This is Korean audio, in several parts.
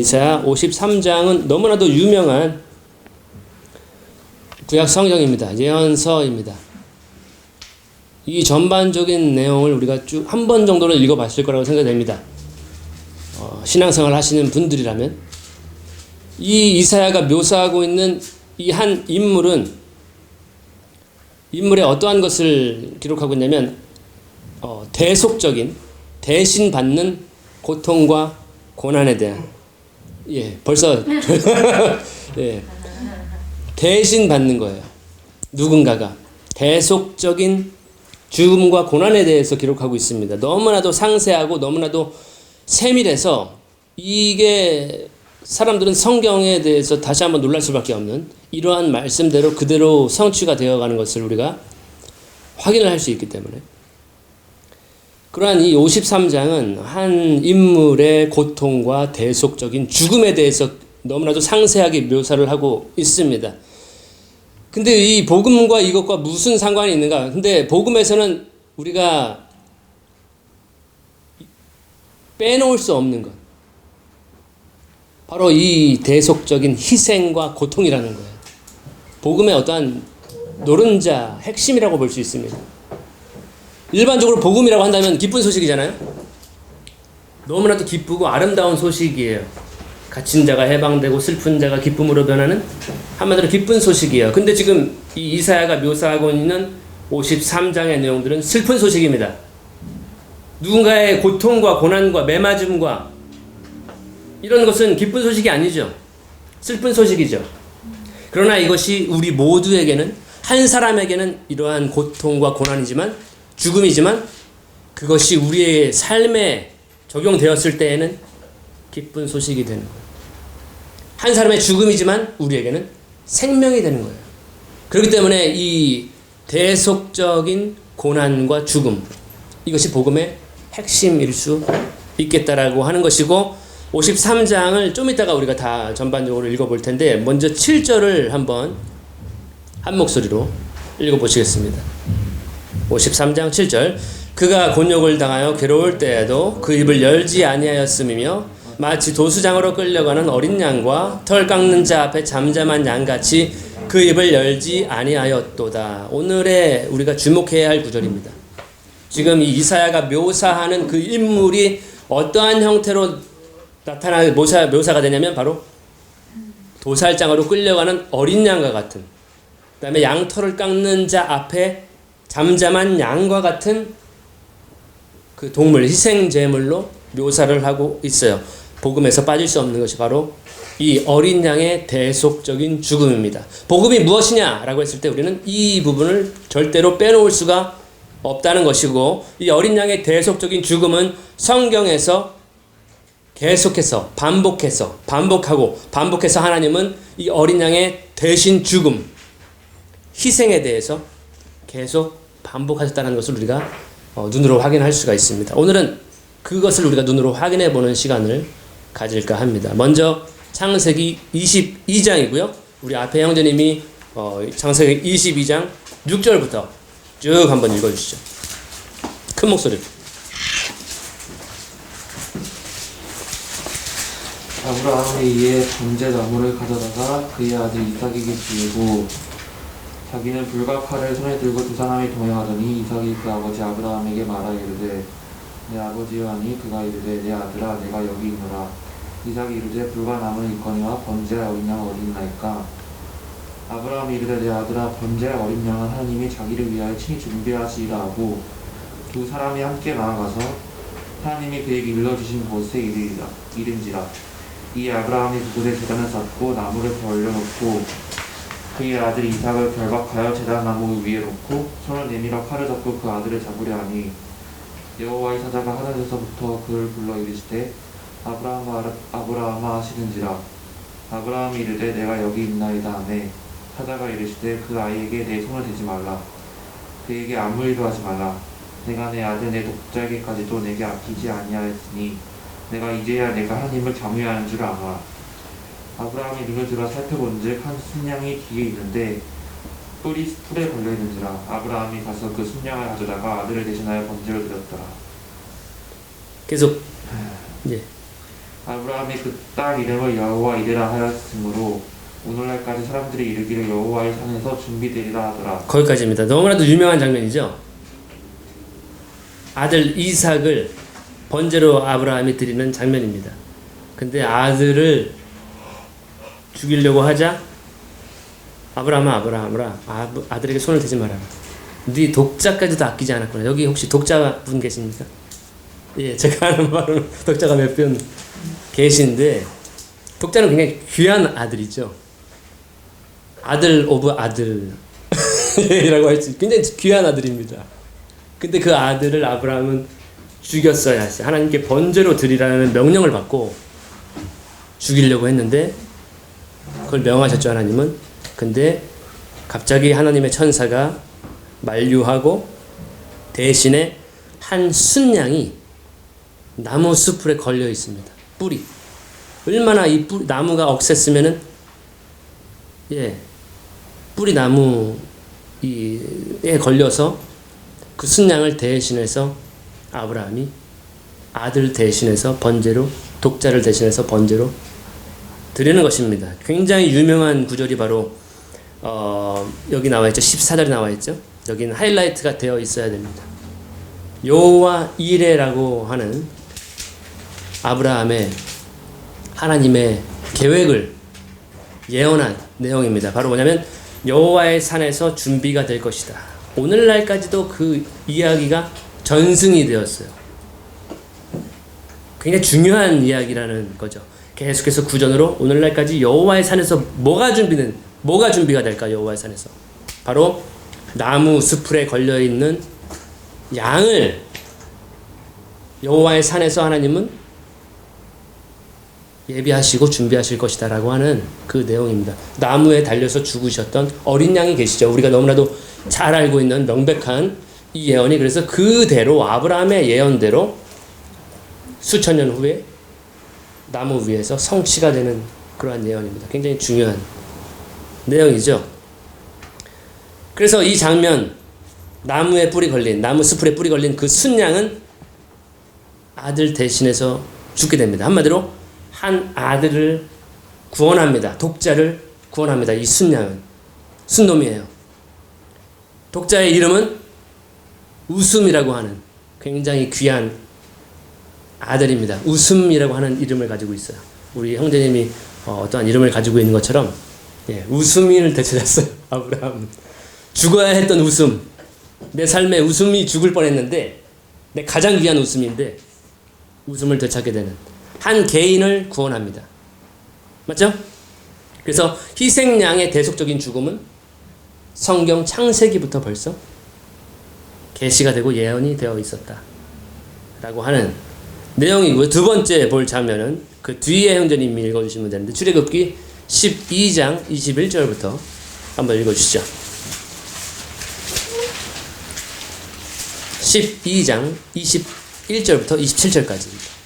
이사야 53장은 너무나도 유명한 구약 성경입니다. 예언서입니다. 이 전반적인 내용을 우리가 쭉 한 번 정도는 읽어봤을 거라고 생각됩니다. 신앙생활 하시는 분들이라면 이 이사야가 묘사하고 있는 이 한 인물의 어떠한 것을 기록하고 있냐면 대속적인 대신 받는 고통과 고난에 대한 벌써 대신 받는 거예요. 누군가가 대속적인 죽음과 고난에 대해서 기록하고 있습니다. 너무나도 상세하고 너무나도 세밀해서 이게 사람들은 성경에 대해서 다시 한번 놀랄 수밖에 없는 이러한 말씀대로 그대로 성취가 되어가는 것을 우리가 확인을 할 수 있기 때문에 그러한 이 53장은 한 인물의 고통과 대속적인 죽음에 대해서 너무나도 상세하게 묘사를 하고 있습니다. 근데 이 복음과 이것과 무슨 상관이 있는가? 근데 복음에서는 우리가 빼놓을 수 없는 것. 바로 이 대속적인 희생과 고통이라는 거예요. 복음의 어떠한 노른자, 핵심이라고 볼 수 있습니다. 일반적으로 복음이라고 한다면 기쁜 소식이잖아요. 너무나도 기쁘고 아름다운 소식이에요. 갇힌 자가 해방되고 슬픈 자가 기쁨으로 변하는 한마디로 기쁜 소식이에요. 근데 지금 이 이사야가 묘사하고 있는 53장의 내용들은 슬픈 소식입니다. 누군가의 고통과 고난과 매맞음과 이런 것은 기쁜 소식이 아니죠. 슬픈 소식이죠. 그러나 이것이 우리 모두에게는 한 사람에게는 이러한 고통과 고난이지만 죽음이지만 그것이 우리의 삶에 적용되었을 때에는 기쁜 소식이 되는 거예요. 한 사람의 죽음이지만 우리에게는 생명이 되는 거예요. 그렇기 때문에 이 대속적인 고난과 죽음 이것이 복음의 핵심일 수 있겠다라고 하는 것이고 53장을 좀 이따가 우리가 다 전반적으로 읽어볼 텐데 먼저 7절을 한번 한 목소리로 읽어보시겠습니다. 53장 7절 그가 곤욕을 당하여 괴로울 때에도 그 입을 열지 아니하였음이며 마치 도수장으로 끌려가는 어린 양과 털 깎는 자 앞에 잠잠한 양같이 그 입을 열지 아니하였도다. 오늘의 우리가 주목해야 할 구절입니다. 지금 이 이사야가 묘사하는 그 인물이 어떠한 형태로 묘사가 되냐면 바로 도살장으로 끌려가는 어린 양과 같은 그 다음에 양털을 깎는 자 앞에 잠잠한 양과 같은 그 동물, 희생제물로 묘사를 하고 있어요. 복음에서 빠질 수 없는 것이 바로 이 어린 양의 대속적인 죽음입니다. 복음이 무엇이냐라고 했을 때 우리는 이 부분을 절대로 빼놓을 수가 없다는 것이고 이 어린 양의 대속적인 죽음은 성경에서 계속해서 반복해서 하나님은 이 어린 양의 대신 죽음, 희생에 대해서 계속 반복하셨다는 것을 우리가 눈으로 확인할 수가 있습니다. 오늘은 그것을 우리가 눈으로 확인해 보는 시간을 가질까 합니다. 먼저 창세기 22장이고요. 우리 앞에 형제님이 창세기 22장 6절부터 쭉 한번 읽어주시죠. 큰 목소리로. 아브라함이 이에 번제나무를 가져다가 그의 아들 이삭에게 주고 자기는 불과 칼을 손에 들고 두 사람이 동행하더니 이삭이 그 아버지 아브라함에게 말하 이르되 내 아버지여 하니 그가 이르되 내 아들아 내가 여기 있노라. 이삭이 이르되 불과 나무는 있거니와 번제할 어린 양은 어디 있나이까. 아브라함이 이르되 내 아들아 번제할 어린 양은 하나님이 자기를 위하여 친히 준비하시리라 하고 두 사람이 함께 나아가서 하나님이 그에게 일러주신 곳에 이른지라. 이에 아브라함이 그곳에 제단을 쌓고 나무를 벌려놓고 그의 아들 이삭을 결박하여 제단 나무 위에 놓고 손을 내밀어 칼을 잡고 그 아들을 잡으려 하니 여호와의 사자가 하늘에서부터 그를 불러 이르시되 아브라함아 하시는지라. 아브라함이 이르되 내가 여기 있나이다 하매 사자가 이르시되 그 아이에게 내 손을 대지 말라. 그에게 아무 일도 하지 말라. 내가 내 아들 내 독자에게까지도 내게 아끼지 아니하였으니 내가 이제야 내가 하나님을 경외하는 줄 아노라. 아브라함이 눈을 들어 살펴본즉 한 순양이 뒤에 있는데 뿔이 풀에 걸려있는지라. 아브라함이 가서 그 순양을 가져다가 아들을 대신하여 번제를 드렸더라. 계속 아브라함이 그 땅 이름을 여호와 이르라 하였으므로 오늘날까지 사람들이 이르기를 여호와의 산에서 준비되리라 하더라. 거기까지입니다. 너무나도 유명한 장면이죠. 아들 이삭을 번제로 아브라함이 드리는 장면입니다. 근데 아들을 죽이려고 하자 아브라함아 아들에게 손을 대지 말아라. 네 독자까지도 아끼지 않았구나. 여기 혹시 독자분 계십니까? 예, 제가 아는 바로는 독자가 몇 분 계신데 독자는 굉장히 귀한 아들이죠. 아들 오브 아들 이라고 할 수 굉장히 귀한 아들입니다. 근데 그 아들을 아브라함은 죽였어야 했어요. 하나님께 번제로 드리라는 명령을 받고 죽이려고 했는데 그걸 명하셨죠, 하나님은. 근데 갑자기 하나님의 천사가 만류하고 대신에 한 순양이 나무 숲에 걸려 있습니다. 뿌리. 얼마나 이 뿌리, 나무가 억셌으면은 뿌리 나무에 걸려서 그 순양을 대신해서 아브라함이 아들 대신해서 번제로, 독자를 대신해서 번제로 드리는 것입니다. 굉장히 유명한 구절이 바로 여기 나와 있죠. 14절에 나와 있죠. 여기는 하이라이트가 되어 있어야 됩니다. 여호와 이레라고 하는 아브라함의 하나님의 계획을 예언한 내용입니다. 바로 뭐냐면 여호와의 산에서 준비가 될 것이다. 오늘날까지도 그 이야기가 전승이 되었어요. 굉장히 중요한 이야기라는 거죠. 계속해서 구전으로 오늘날까지 여호와의 산에서 뭐가 준비가 될까? 여호와의 산에서 바로 나무 숲에 걸려 있는 양을 여호와의 산에서 하나님은 예비하시고 준비하실 것이다라고 하는 그 내용입니다. 나무에 달려서 죽으셨던 어린 양이 계시죠. 우리가 너무나도 잘 알고 있는 명백한 이 예언이 그래서 그대로 아브라함의 예언대로 수천 년 후에 나무 위에서 성취가 되는 그러한 예언입니다. 굉장히 중요한 내용이죠. 그래서 이 장면 나무 숲에 뿌리 걸린 그 순양은 아들 대신해서 죽게 됩니다. 한마디로 한 아들을 구원합니다. 독자를 구원합니다. 이 순양은 순놈이에요. 독자의 이름은 웃음이라고 하는 굉장히 귀한 아들입니다. 웃음이라고 하는 이름을 가지고 있어요. 우리 형제님이 어떠한 이름을 가지고 있는 것처럼 웃음이를 되찾았어요. 아브라함. 죽어야 했던 웃음. 내 삶에 웃음이 죽을 뻔했는데 내 가장 귀한 웃음인데 웃음을 되찾게 되는 한 개인을 구원합니다. 맞죠? 그래서 희생양의 대속적인 죽음은 성경 창세기부터 벌써 계시가 되고 예언이 되어 있었다 라고 하는 내용이고요. 두 번째 볼 장면은 그 뒤에 형제님이 읽어주시면 되는데 출애굽기 12장 21절부터 한번 읽어주시죠. 12장 21절부터 27절까지입니다.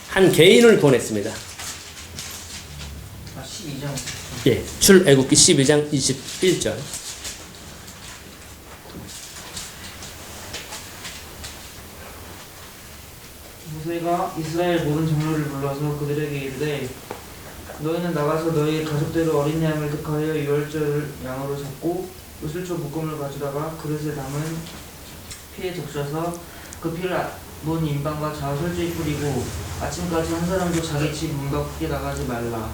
한 개인을 구원했습니다. 12장. 예, 출애굽기 12장 21절. 모세가 이스라엘 모든 장로를 불러서 그들에게 이르되 너희는 나가서 너희 가족대로 어린 양을 택하여 유월절 양으로 잡고 우슬초 묶음을 가져다가 그릇에 담은 피에 적셔서 그 피를 문 인방과 좌우 솔직히 뿌리고 아침까지 한 사람도 자기 집 문 밖에 나가지 말라.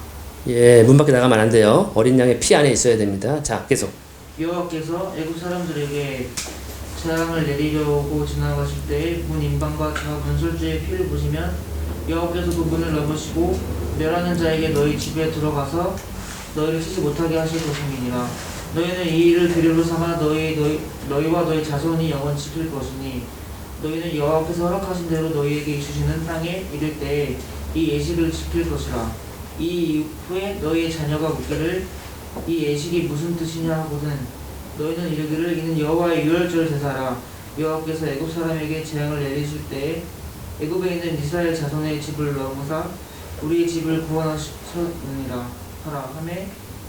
예, 문 밖에 나가면 안 돼요. 어린 양의 피 안에 있어야 됩니다. 자, 계속. 여호와께서 애굽 사람들에게 재앙을 내리려고 지나가실 때에 문 인방과 좌우 문설주의 피를 보시면 여호와께서 그 문을 넘으시고 멸하는 자에게 너희 집에 들어가서 너희를 치지 못하게 하실 것임이니라. 너희는 이 일을 비료로 삼아 너희와 너희 자손이 영원 지킬 것이니 너희는 여호와께서 허락하신 대로 너희에게 주시는 땅에 이를 때에 이 예식을 지킬 것이라. 이 이후에 너희의 자녀가 묻기를 이 예식이 무슨 뜻이냐 하거든 너희는 이르기를 이는 여호와의 유월절 제사라. 여호와께서 애굽 사람에게 재앙을 내리실 때에 애굽에 있는 이스라엘 자손의 집을 넘으사 우리의 집을 구원하셨느니라 하라 하매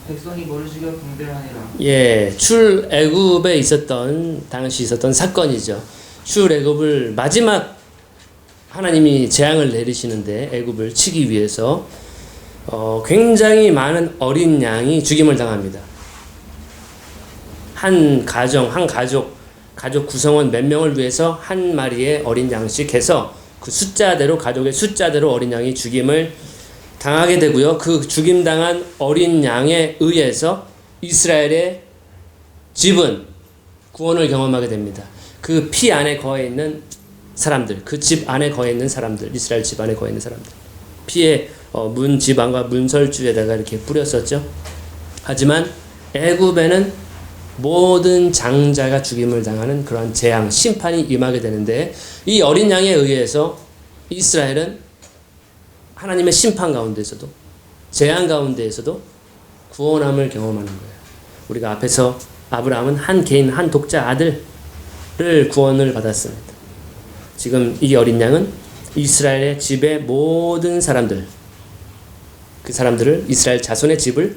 백성이 머리 숙여 경배하니라. 예, 출애굽에 있었던 당시 있었던 사건이죠. 출애굽을 마지막 하나님이 재앙을 내리시는데 애굽을 치기 위해서 굉장히 많은 어린 양이 죽임을 당합니다. 한 가족 구성원 몇 명을 위해서 한 마리의 어린 양씩 해서 그 숫자대로 가족의 숫자대로 어린 양이 죽임을 당하게 되고요. 그 죽임당한 어린 양에 의해서 이스라엘의 집은 구원을 경험하게 됩니다. 그 피 안에 거해 있는 사람들, 그 집 안에 거해 있는 사람들, 이스라엘 집 안에 거해 있는 사람들, 피에 문 지방과 문설주에다가 이렇게 뿌렸었죠. 하지만 애굽에는 모든 장자가 죽임을 당하는 그러한 재앙, 심판이 임하게 되는데 이 어린 양에 의해서 이스라엘은 하나님의 심판 가운데서도 재앙 가운데에서도 구원함을 경험하는 거예요. 우리가 앞에서 아브라함은 한 개인 한 독자 아들을 구원을 받았습니다. 지금 이 어린 양은 이스라엘의 집의 모든 사람들, 그 사람들을 이스라엘 자손의 집을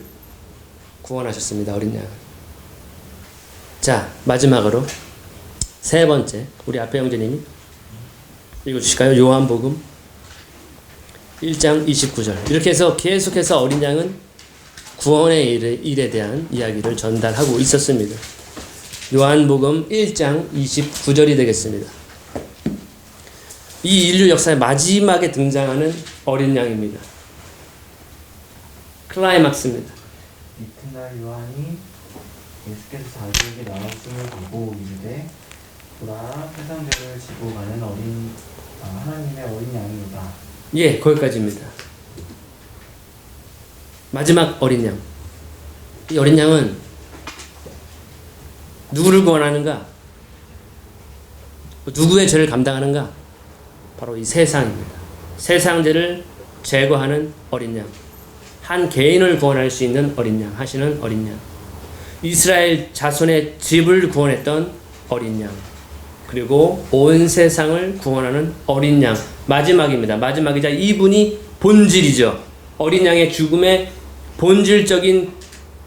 구원하셨습니다. 어린 양. 자, 마지막으로 세 번째, 우리 앞에 형제님이 읽어주실까요? 요한복음 1장 29절. 이렇게 해서 계속해서 어린 양은 구원의 일에 대한 이야기를 전달하고 있었습니다. 요한복음 1장 29절이 되겠습니다. 이 인류 역사의 마지막에 등장하는 어린 양입니다. 클라이막스입니다. 이튿날 요한이 예수께서 자기에게 나왔음을 보고 이르되 보라 세상죄를 지고 가는 하나님의 어린 양이로다. 예, 거기까지입니다. 마지막 어린 양. 이 어린 양은 누구를 구원하는가? 누구의 죄를 감당하는가? 바로 이 세상입니다. 세상 죄를 제거하는 어린 양. 한 개인을 구원할 수 있는 어린 양, 하시는 어린 양. 이스라엘 자손의 집을 구원했던 어린 양. 그리고 온 세상을 구원하는 어린 양. 마지막입니다. 마지막이자 이분이 본질이죠. 어린 양의 죽음의 본질적인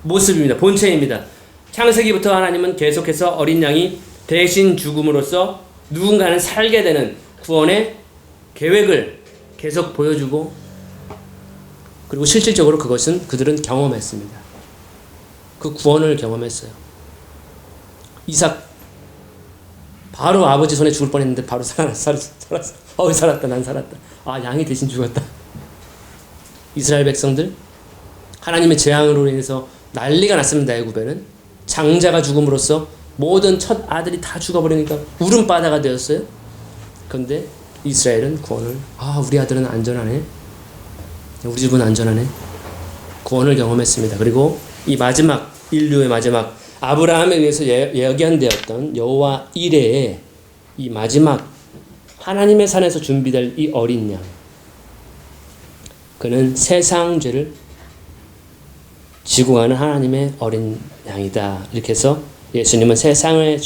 모습입니다. 본체입니다. 창세기부터 하나님은 계속해서 어린 양이 대신 죽음으로써 누군가는 살게 되는 구원의 계획을 계속 보여주고, 그리고 실질적으로 그들은 경험했습니다. 그 구원을 경험했어요. 이삭 바로 아버지 손에 죽을 뻔했는데 바로 살았어. 살았다. 난 살았다. 아, 양이 대신 죽었다. 이스라엘 백성들 하나님의 재앙으로 인해서 난리가 났습니다. 애굽에는 장자가 죽음으로써 모든 첫 아들이 다 죽어버리니까 울음바다가 되었어요. 그런데 이스라엘은 구원을, 우리 아들은 안전하네, 우리 집은 안전하네, 구원을 경험했습니다. 그리고 이 마지막, 인류의 마지막, 아브라함에 의해서 예견되었던 여호와 이레의 이 마지막 하나님의 산에서 준비될 이 어린 양, 그는 세상 죄를 지고 가는 하나님의 어린 양이다. 이렇게 해서 예수님은 세상의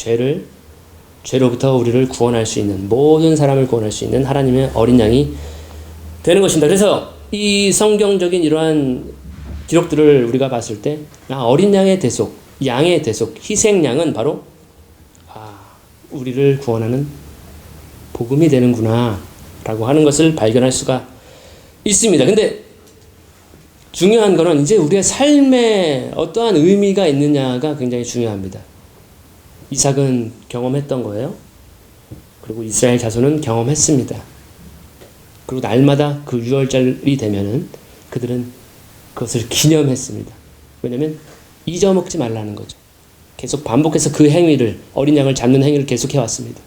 죄로부터 우리를 구원할 수 있는, 모든 사람을 구원할 수 있는 하나님의 어린 양이 되는 것입니다. 그래서 이 성경적인 이러한 기록들을 우리가 봤을 때, 어린 양의 대속, 양의 대속, 희생양은 바로 우리를 구원하는 복음이 되는구나 라고 하는 것을 발견할 수가 있습니다. 근데 중요한 거는 이제 우리의 삶에 어떠한 의미가 있느냐가 굉장히 중요합니다. 이삭은 경험했던 거예요. 그리고 이스라엘 자손은 경험했습니다. 그리고 날마다 그 6월절이 되면은 그들은 그것을 기념했습니다. 왜냐하면 잊어먹지 말라는 거죠. 계속 반복해서 그 행위를, 어린 양을 잡는 행위를 계속해왔습니다.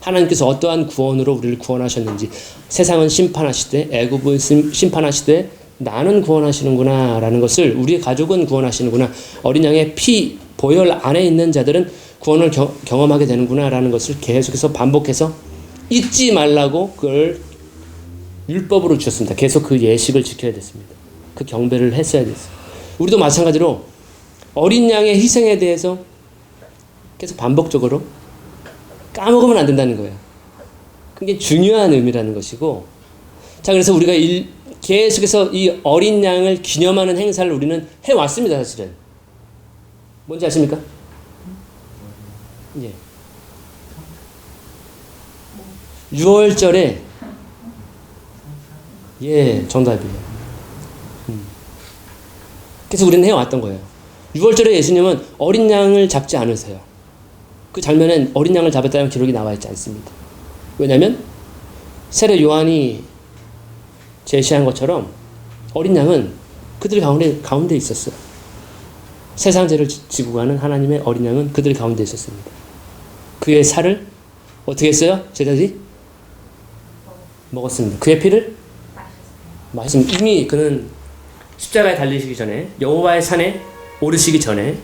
하나님께서 어떠한 구원으로 우리를 구원하셨는지, 세상은 심판하시되 애굽은 심판하시되 나는 구원하시는구나 라는 것을, 우리의 가족은 구원하시는구나, 어린 양의 피 보혈 안에 있는 자들은 구원을 경험하게 되는구나 라는 것을 계속해서 반복해서 잊지 말라고 그걸 율법으로 주셨습니다. 계속 그 예식을 지켜야 됐습니다. 그 경배를 했어야 됐어요. 우리도 마찬가지로 어린 양의 희생에 대해서 계속 반복적으로 까먹으면 안 된다는 거예요. 그게 중요한 의미라는 것이고, 자, 그래서 우리가 계속해서 이 어린 양을 기념하는 행사를 우리는 해왔습니다. 사실은 뭔지 아십니까? 예. 6월절에 예, 정답이에요. 그래서 우리는 해왔던 거예요. 6월절에 예수님은 어린 양을 잡지 않으세요. 그 장면엔 어린 양을 잡았다는 기록이 나와 있지 않습니다. 왜냐하면 세례 요한이 제시한 것처럼 어린 양은 그들 가운데 있었어요. 세상 죄를 지고 가는 하나님의 어린 양은 그들 가운데 있었습니다. 그의 살을 어떻게 했어요? 제자들이 먹었습니다. 그의 피를 마셨습니다. 이미 그는 십자가에 달리시기 전에, 여호와의 산에 오르시기 전에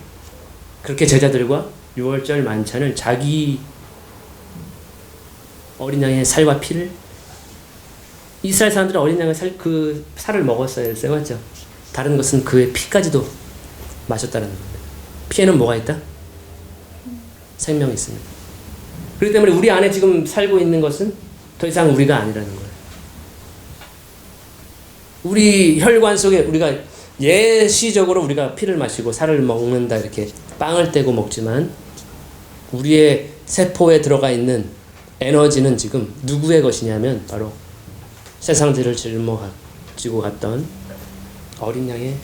그렇게 제자들과 6월절 만찬을 자기 어린 양의 살과 피를, 이스라엘 사람들은 어린 양의 그 살을 먹었어야 했어요. 맞죠? 다른 것은 그의 피까지도 마셨다는 겁니다. 피에는 뭐가 있다? 생명이 있습니다. 그렇기 때문에 우리 안에 지금 살고 있는 것은 더 이상 우리가 아니라는 거예요. 우리 혈관 속에 우리가 예시적으로 우리가 피를 마시고 살을 먹는다, 이렇게 빵을 떼고 먹지만 우리의 세포에 들어가 있는 에너지는 지금 누구의 것이냐면 바로 세상 죄를 짊어지고 갔던 어린 양의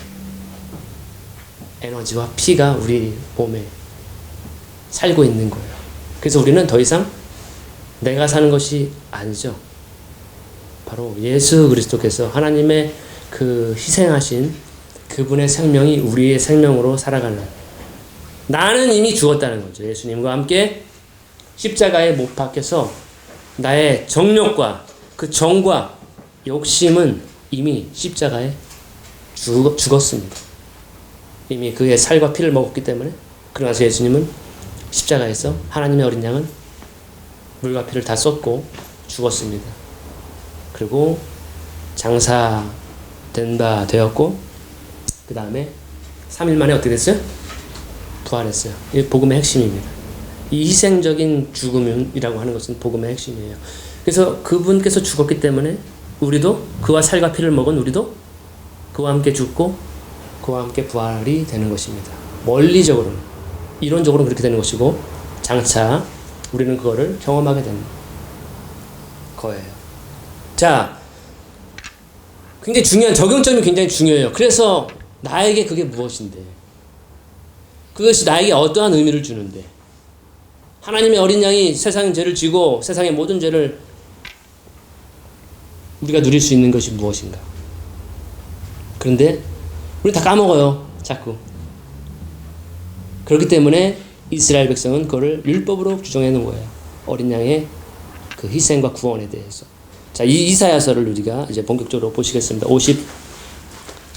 에너지와 피가 우리 몸에 살고 있는 거예요. 그래서 우리는 더 이상 내가 사는 것이 아니죠. 바로 예수 그리스도께서 하나님의 그 희생하신 그분의 생명이 우리의 생명으로 살아가는, 나는 이미 죽었다는 거죠. 예수님과 함께 십자가에 못 박혀서 나의 정욕과 그 정과 욕심은 이미 십자가에 죽었습니다. 이미 그의 살과 피를 먹었기 때문에. 그러나서 예수님은 십자가에서 하나님의 어린 양은 물과 피를 다 쏟고 죽었습니다. 그리고 장사된 바 되었고, 그 다음에 3일 만에 어떻게 됐어요? 부활했어요. 이게 복음의 핵심입니다. 이 희생적인 죽음이라고 하는 것은 복음의 핵심이에요. 그래서 그분께서 죽었기 때문에 우리도, 그와 살과 피를 먹은 우리도 그와 함께 죽고 그와 함께 부활이 되는 것입니다. 원리적으로는, 이론적으로는 그렇게 되는 것이고, 장차 우리는 그거를 경험하게 되는 거예요. 자, 굉장히 중요한, 적용점이 굉장히 중요해요. 그래서 나에게 그게 무엇인데, 그것이 나에게 어떠한 의미를 주는데, 하나님의 어린 양이 세상의 죄를 지고 세상의 모든 죄를 우리가 누릴 수 있는 것이 무엇인가. 그런데 우리 다 까먹어요, 자꾸. 그렇기 때문에 이스라엘 백성은 그거를 율법으로 규정해 놓은 거예요. 어린 양의 그 희생과 구원에 대해서. 자, 이 이사야서를 우리가 이제 본격적으로 보시겠습니다.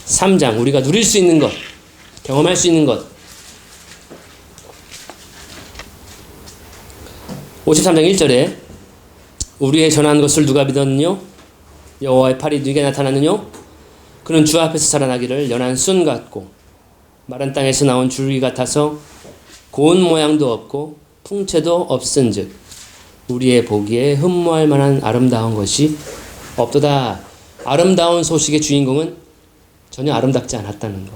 53장, 우리가 누릴 수 있는 것, 경험할 수 있는 것. 53장 1절에 우리의 전한 것을 누가 믿었느뇨? 여호와의 팔이 누게 나타났느뇨? 그는 주 앞에서 살아나기를 연한 순 같고 마른 땅에서 나온 줄기 같아서 고운 모양도 없고 풍채도 없은즉 우리의 보기에 흠모할 만한 아름다운 것이 없도다. 아름다운 소식의 주인공은 전혀 아름답지 않았다는 거.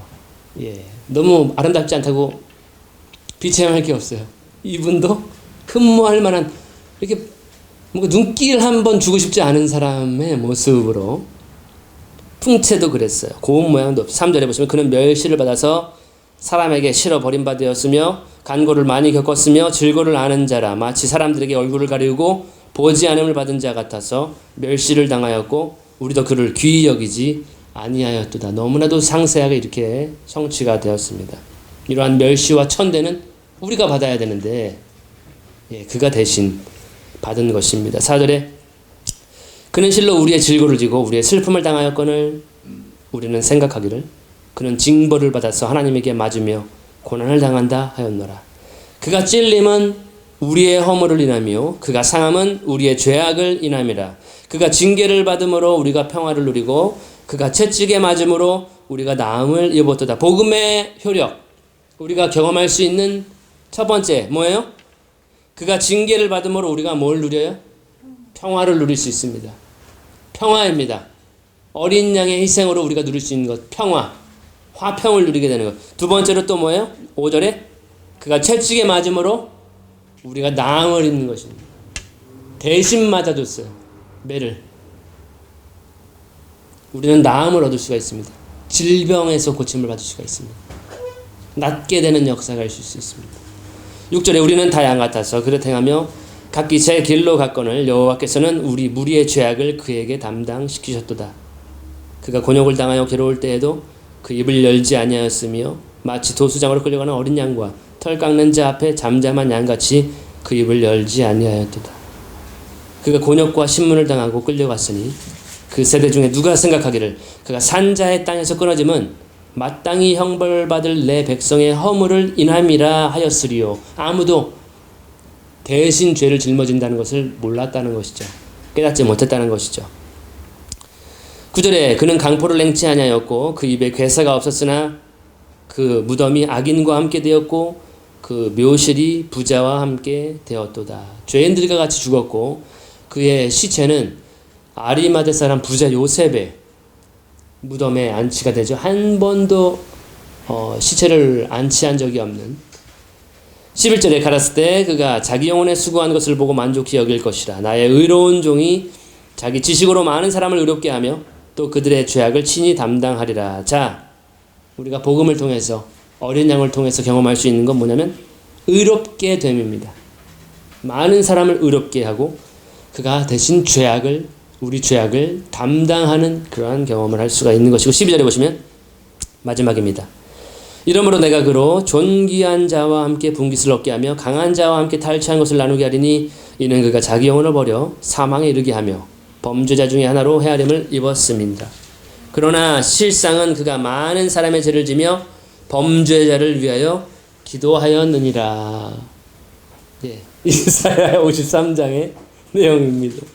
예, 너무 아름답지 않다고 비체험할 게 없어요. 이분도 흠모할 만한, 이렇게 뭔가 눈길 한번 주고 싶지 않은 사람의 모습으로, 풍채도 그랬어요. 고운 모양도 없어요. 3절에 보시면 그는 멸시를 받아서 사람에게 실어 버림바 되었으며 간고를 많이 겪었으며 질고를 아는 자라 마치 사람들에게 얼굴을 가리우고 보지 않음을 받은 자 같아서 멸시를 당하였고 우리도 그를 귀히 여기지 아니하였도다. 너무나도 상세하게 이렇게 성취가 되었습니다. 이러한 멸시와 천대는 우리가 받아야 되는데, 예, 그가 대신 받은 것입니다. 4절에 그는 실로 우리의 질고를 지고 우리의 슬픔을 당하였거늘 우리는 생각하기를 그는 징벌을 받아서 하나님에게 맞으며 고난을 당한다 하였노라. 그가 찔림은 우리의 허물을 인하며 그가 상함은 우리의 죄악을 인함이라. 그가 징계를 받음으로 우리가 평화를 누리고 그가 채찍에 맞음으로 우리가 나음을 입었도다. 복음의 효력, 우리가 경험할 수 있는 첫 번째 뭐예요? 그가 징계를 받음으로 우리가 뭘 누려요? 평화를 누릴 수 있습니다. 평화입니다. 어린 양의 희생으로 우리가 누릴 수 있는 것, 평화, 화평을 누리게 되는 것. 두 번째로 또 뭐예요? 5절에 그가 채찍에 맞음으로 우리가 나음을 입는 것입니다. 대신 맞아줬어요. 매를. 우리는 나음을 얻을 수가 있습니다. 질병에서 고침을 받을 수가 있습니다. 낫게 되는 역사가 있을 수 있습니다. 6절에 우리는 다 양 같아서 그릇 행하며 각기 제 길로 갔거늘 여호와께서는 우리 무리의 죄악을 그에게 담당시키셨도다. 그가 곤욕을 당하여 괴로울 때에도 그 입을 열지 아니하였으며 마치 도수장으로 끌려가는 어린 양과 털 깎는 자 앞에 잠잠한 양같이 그 입을 열지 아니하였도다. 그가 곤욕과 신문을 당하고 끌려갔으니 그 세대 중에 누가 생각하기를 그가 산자의 땅에서 끊어짐은 마땅히 형벌받을 내 백성의 허물을 인함이라 하였으리요. 아무도 대신 죄를 짊어진다는 것을 몰랐다는 것이죠. 깨닫지 못했다는 것이죠. 9절에 그는 강포를 냉치 아니하였고 그 입에 괴사가 없었으나 그 무덤이 악인과 함께 되었고 그 묘실이 부자와 함께 되었도다. 죄인들과 같이 죽었고 그의 시체는 아리마대 사람 부자 요셉의 무덤에 안치가 되죠. 한 번도 시체를 안치한 적이 없는. 11절에 가랐을 때 그가 자기 영혼에 수고한 것을 보고 만족히 여길 것이라. 나의 의로운 종이 자기 지식으로 많은 사람을 의롭게 하며 또 그들의 죄악을 친히 담당하리라. 자, 우리가 복음을 통해서 어린 양을 통해서 경험할 수 있는 건 뭐냐면 의롭게 됨입니다. 많은 사람을 의롭게 하고 그가 대신 우리 죄악을 담당하는 그러한 경험을 할 수가 있는 것이고 12절에 보시면 마지막입니다. 이러므로 내가 그로 존귀한 자와 함께 분깃을 얻게 하며 강한 자와 함께 탈취한 것을 나누게 하리니 이는 그가 자기 영혼을 버려 사망에 이르게 하며 범죄자 중에 하나로 헤아림을 입었습니다. 그러나 실상은 그가 많은 사람의 죄를 지며 범죄자를 위하여 기도하였느니라. 예, 이사야 53장의 내용입니다.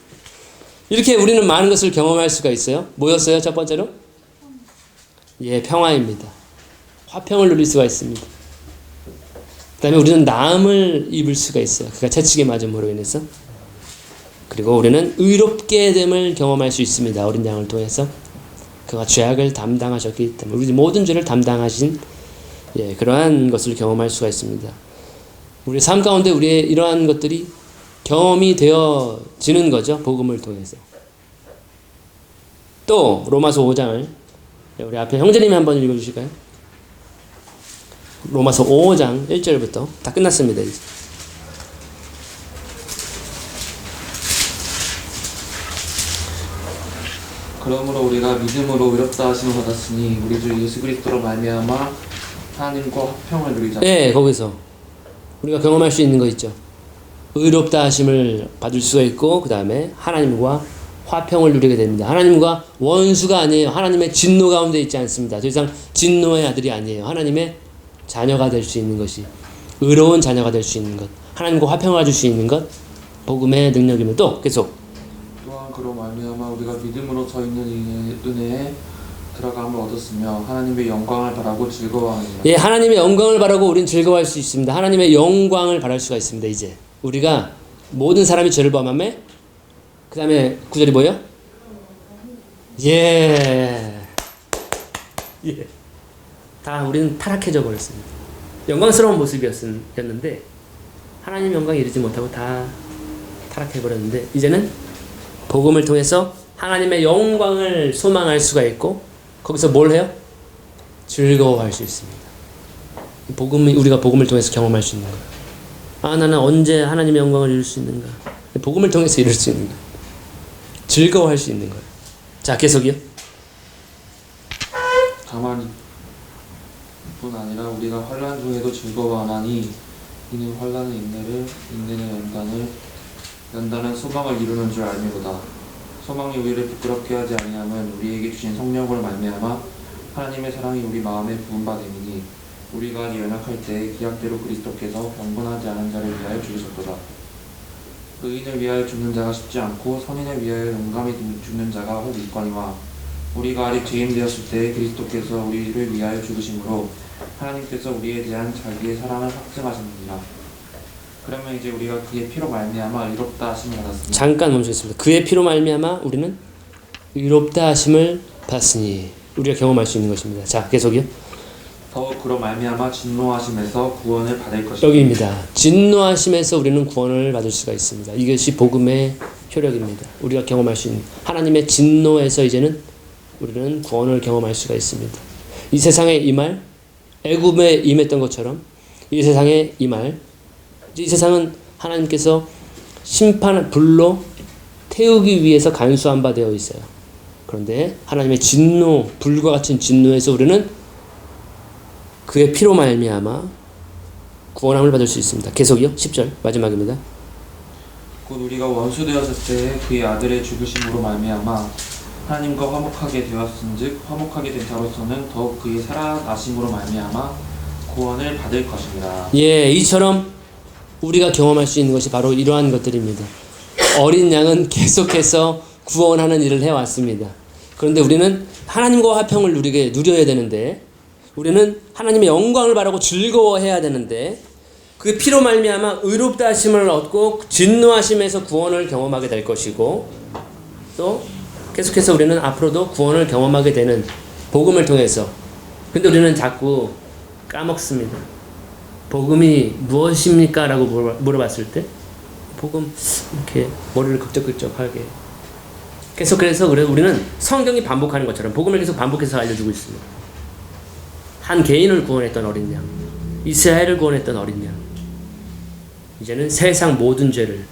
이렇게 우리는 많은 것을 경험할 수가 있어요. 뭐였어요? 첫 번째로? 예, 평화입니다. 화평을 누릴 수가 있습니다. 그 다음에 우리는 나음을 입을 수가 있어요. 그가 채찍에 맞음으로 인해서. 그리고 우리는 의롭게 됨을 경험할 수 있습니다. 어린 양을 통해서. 그가 죄악을 담당하셨기 때문에 우리 모든 죄를 담당하신 그러한 것을 경험할 수가 있습니다. 우리 삶 가운데 우리의 이러한 것들이 경험이 되어지는 거죠. 복음을 통해서. 또 로마서 5장을 우리 앞에 형제님이 한번 읽어주실까요? 로마서 5장 1절부터 다 끝났습니다. 이제. 그러므로 우리가 믿음으로 의롭다 하심을 받았으니 우리 주 예수 그리스도로 말미암아 하나님과 화평을 누리자. 네, 거기서 우리가 경험할 수 있는 거 있죠. 의롭다 하심을 받을 수가 있고 그 다음에 하나님과 화평을 누리게 됩니다. 하나님과 원수가 아니에요. 하나님의 진노 가운데 있지 않습니다. 더 이상 진노의 아들이 아니에요. 하나님의 자녀가 될 수 있는 것이 의로운 자녀가 될 수 있는 것, 하나님과 화평을 가질 수 있는 것, 복음의 능력이며 또 계속 또한 그로 말미암아 우리가 믿음으로 서 있는 은혜에 들어감을 얻었으며 하나님의 영광을 바라고 즐거워하느니라. 예, 하나님의 영광을 바라고 우리는 즐거워할 수 있습니다. 하나님의 영광을 바랄 수가 있습니다. 이제 우리가 모든 사람이 죄를 범함에 그 다음에 구절이 뭐예요? 예. 다 우리는 타락해져 버렸습니다. 영광스러운 모습이었는데 하나님 영광에 이르지 못하고 다 타락해버렸는데 이제는 복음을 통해서 하나님의 영광을 소망할 수가 있고 거기서 뭘 해요? 즐거워할 수 있습니다. 우리가 복음을 통해서 경험할 수 있는 거예요. 아, 나는 언제 하나님의 영광을 이룰 수 있는가? 복음을 통해서 이룰 수 있는 거예요. 즐거워할 수 있는 거예요. 자, 계속이요. 다만 뿐 아니라 우리가 환난 중에도 즐거워하나니 이는 환난은 인내를, 인내는 연단은 소망을 이루는 줄 알미로다. 소망이 우리를 부끄럽게 하지 아니하면 우리에게 주신 성령으로 말미암아 하나님의 사랑이 우리 마음에 부은 바 됨이니 우리가 연약할 때 기약대로 그리스도께서 병분하지 않은 자를 위하여 죽으셨도다. 의인을 위하여 죽는 자가 쉽지 않고 선인을 위하여 용감히 죽는 자가 혹 있거니와 우리가 아직 죄인 되었을 때 그리스도께서 우리를 위하여 죽으심으로 하나님께서 우리에 대한 자기의 사랑을 확증하셨느니라. 그러면 이제 우리가 그의 피로 말미암아 의롭다 하심을 받았습니다. 잠깐 멈추겠습니다. 그의 피로 말미암아 우리는 의롭다 하심을 받았으니 우리가 경험할 수 있는 것입니다. 자, 계속이요. 더욱 그로 말미암아 진노하심에서 구원을 받을 것입니다. 여기입니다. 진노하심에서 우리는 구원을 받을 수가 있습니다. 이것이 복음의 효력입니다. 우리가 경험할 수 있는 하나님의 진노에서 이제는 우리는 구원을 경험할 수가 있습니다. 이 세상에 임할 애굽에 임했던 것처럼 이 세상에 임할 이 세상은 하나님께서 심판 불로 태우기 위해서 간수한 바 되어 있어요. 그런데 하나님의 진노, 불과 같은 진노에서 우리는 그의 피로 말미암아 구원함을 받을 수 있습니다. 계속이요. 10절 마지막입니다. 곧 우리가 원수 되었을 때 그의 아들의 죽으심으로 말미암아 하나님과 화목하게 되었은즉 화목하게 된 자로서는 더욱 그의 살아나심으로 말미암아 구원을 받을 것입니다. 예, 이처럼 우리가 경험할 수 있는 것이 바로 이러한 것들입니다. 어린 양은 계속해서 구원하는 일을 해왔습니다. 그런데 우리는 하나님과 화평을 누려야 되는데, 우리는 하나님의 영광을 바라고 즐거워해야 되는데, 그 피로 말미암아 의롭다 하심을 얻고 진노하심에서 구원을 경험하게 될 것이고, 또 계속해서 우리는 앞으로도 구원을 경험하게 되는 복음을 통해서. 근데 우리는 자꾸 까먹습니다. 복음이 무엇입니까? 라고 물어봤을 때 복음 이렇게 머리를 긁적긁적하게 계속 그래서 우리는 성경이 반복하는 것처럼 복음을 계속 반복해서 알려주고 있습니다. 한 개인을 구원했던 어린 양, 이스라엘을 구원했던 어린 양, 이제는 세상 모든 죄를,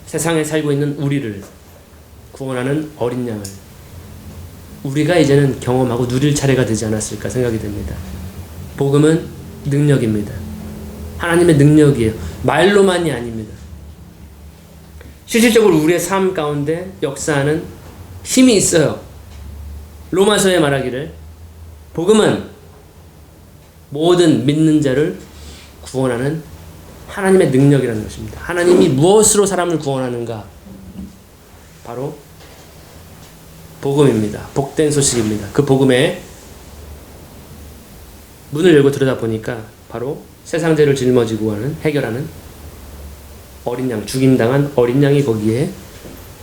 세상에 살고 있는 우리를 구원하는 어린 양을 우리가 이제는 경험하고 누릴 차례가 되지 않았을까 생각이 됩니다. 복음은 능력입니다. 하나님의 능력이에요. 말로만이 아닙니다. 실질적으로 우리의 삶 가운데 역사하는 힘이 있어요. 로마서에 말하기를 복음은 모든 믿는 자를 구원하는 하나님의 능력이라는 것입니다. 하나님이 무엇으로 사람을 구원하는가? 바로 복음입니다. 복된 소식입니다. 그 복음의 문을 열고 들여다보니까 바로 세상 죄를 짊어지고 해결하는 어린 양, 죽임당한 어린 양이 거기에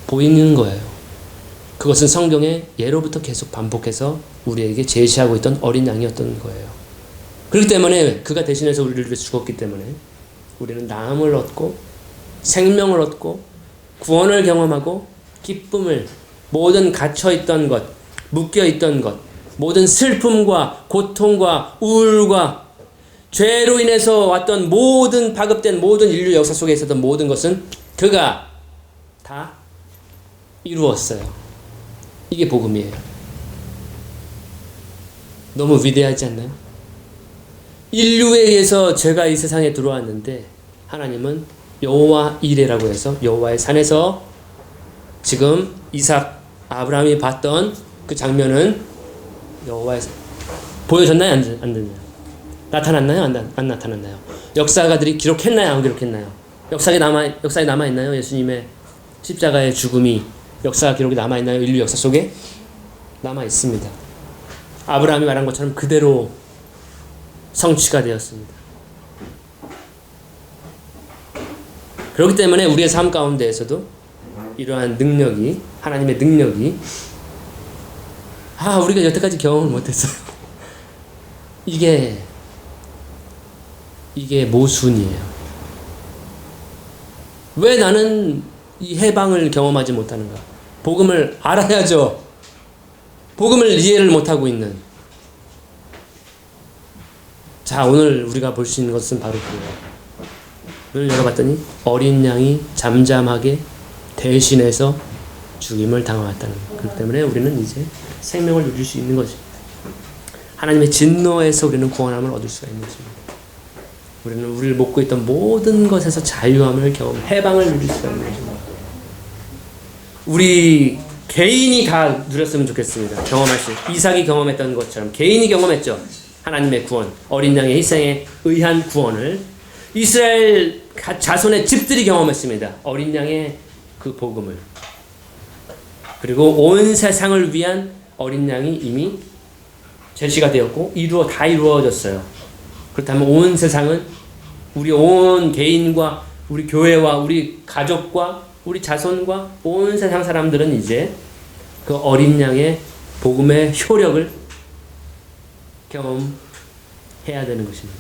보이는 거예요. 그것은 성경의 예로부터 계속 반복해서 우리에게 제시하고 있던 어린 양이었던 거예요. 그렇기 때문에 그가 대신해서 우리를 위해서 죽었기 때문에 우리는 나음을 얻고 생명을 얻고 구원을 경험하고 기쁨을, 모든 갇혀있던 것, 묶여있던 것, 모든 슬픔과 고통과 우울과 죄로 인해서 왔던 모든 파급된 모든 인류 역사 속에 있었던 모든 것은 그가 다 이루었어요. 이게 복음이에요. 너무 위대하지 않나요? 인류에 의해서 죄가 이 세상에 들어왔는데 하나님은 여호와 이레라고 해서 여호와의 산에서 지금 이삭, 아브라함이 봤던 그 장면은 여호와의 산 보여졌나요? 안 됐나요? 나타났나요? 안 나타났나요? 역사가들이 기록했나요? 안 기록했나요? 역사에 남아있나요? 예수님의 십자가의 죽음이 역사 기록이 남아있나요? 인류 역사 속에? 남아있습니다. 아브라함이 말한 것처럼 그대로 성취가 되었습니다. 그렇기 때문에 우리의 삶 가운데에서도 이러한 능력이, 하나님의 능력이 우리가 여태까지 경험을 못했어요. 이게 모순이에요. 왜 나는 이 해방을 경험하지 못하는가? 복음을 알아야죠. 복음을 이해를 못하고 있는. 자, 오늘 우리가 볼 수 있는 것은 바로 그거예요. 문을 열어봤더니 어린 양이 잠잠하게 대신해서 죽임을 당하였다는 것. 그렇기 때문에 우리는 이제 생명을 누릴 수 있는 것입니다. 하나님의 진노에서 우리는 구원함을 얻을 수가 있는 것입니다. 우리는 우리를 묶고 있던 모든 것에서 자유함을 해방을 누릴 수가 있는 것입니다. 우리 개인이 다 누렸으면 좋겠습니다. 경험할 수, 이삭이 경험했던 것처럼 개인이 경험했죠. 하나님의 구원, 어린 양의 희생에 의한 구원을 이스라엘 자손의 집들이 경험했습니다. 어린 양의 그 복음을. 그리고 온 세상을 위한 어린 양이 이미 제시가 되었고 다 이루어졌어요. 그렇다면 온 세상은 우리 온 개인과 우리 교회와 우리 가족과 우리 자손과 온 세상 사람들은 이제 그 어린 양의 복음의 효력을 경험해야 되는 것입니다.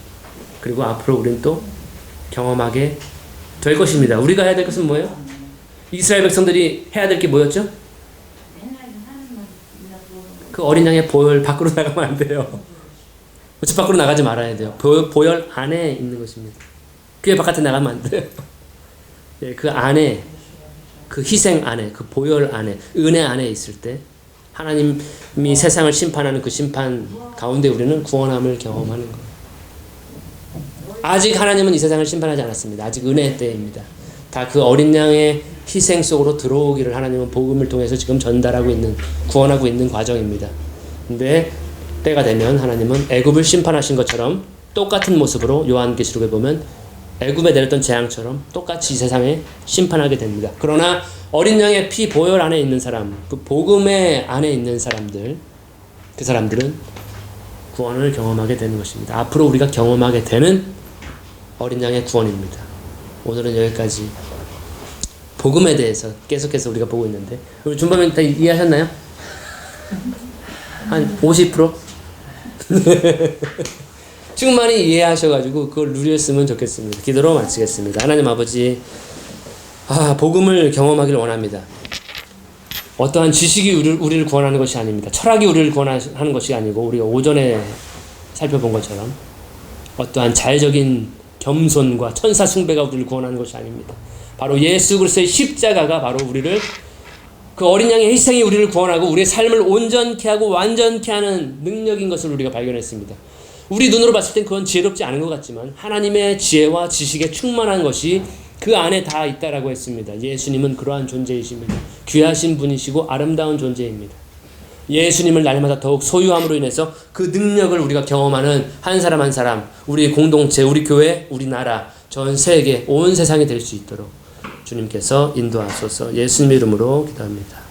그리고 앞으로 우리는 또 경험하게 될 것입니다. 우리가 해야 될 것은 뭐예요? 이스라엘 백성들이 해야 될 게 뭐였죠? 그 어린 양의 보혈 밖으로 나가면 안 돼요. 집 밖으로 나가지 말아야 돼요. 보혈 안에 있는 것입니다. 교회 바깥에 나가면 안 돼요. 예, 그 안에, 그 희생 안에, 그 보혈 안에, 은혜 안에 있을 때 하나님이 세상을 심판하는 그 심판 가운데 우리는 구원함을 경험하는 거예요. 아직 하나님은 이 세상을 심판하지 않았습니다. 아직 은혜의 때입니다. 다 그 어린 양의 희생 속으로 들어오기를 하나님은 복음을 통해서 지금 전달하고 있는, 구원하고 있는 과정입니다. 근데 때가 되면 하나님은 애굽을 심판하신 것처럼 똑같은 모습으로 요한계시록에 보면 애굽에 내렸던 재앙처럼 똑같이 이 세상에 심판하게 됩니다. 그러나 어린 양의 피 보혈 안에 있는 사람, 그 복음의 안에 있는 사람들, 그 사람들은 구원을 경험하게 되는 것입니다. 앞으로 우리가 경험하게 되는 어린 양의 구원입니다. 오늘은 여기까지 복음에 대해서 계속해서 우리가 보고 있는데, 우리 준범님 다 이해하셨나요? 한 50%? 충만히 이해하셔가지고 그걸 누렸으면 좋겠습니다. 기도로 마치겠습니다. 하나님 아버지, 복음을 경험하기를 원합니다. 어떠한 지식이 우리를 구원하는 것이 아닙니다. 철학이 우리를 구원하는 것이 아니고, 우리가 오전에 살펴본 것처럼 어떠한 자의적인 겸손과 천사 숭배가 우리를 구원하는 것이 아닙니다. 바로 예수 그리스도의 십자가가 바로 우리를, 그 어린 양의 희생이 우리를 구원하고 우리의 삶을 온전케 하고 완전케 하는 능력인 것을 우리가 발견했습니다. 우리 눈으로 봤을 땐 그건 지혜롭지 않은 것 같지만 하나님의 지혜와 지식에 충만한 것이 그 안에 다 있다라고 했습니다. 예수님은 그러한 존재이십니다. 귀하신 분이시고 아름다운 존재입니다. 예수님을 날마다 더욱 소유함으로 인해서 그 능력을 우리가 경험하는 한 사람 한 사람, 우리 공동체, 우리 교회, 우리 나라, 전 세계, 온 세상이 될 수 있도록 주님께서 인도하소서. 예수님의 이름으로 기도합니다.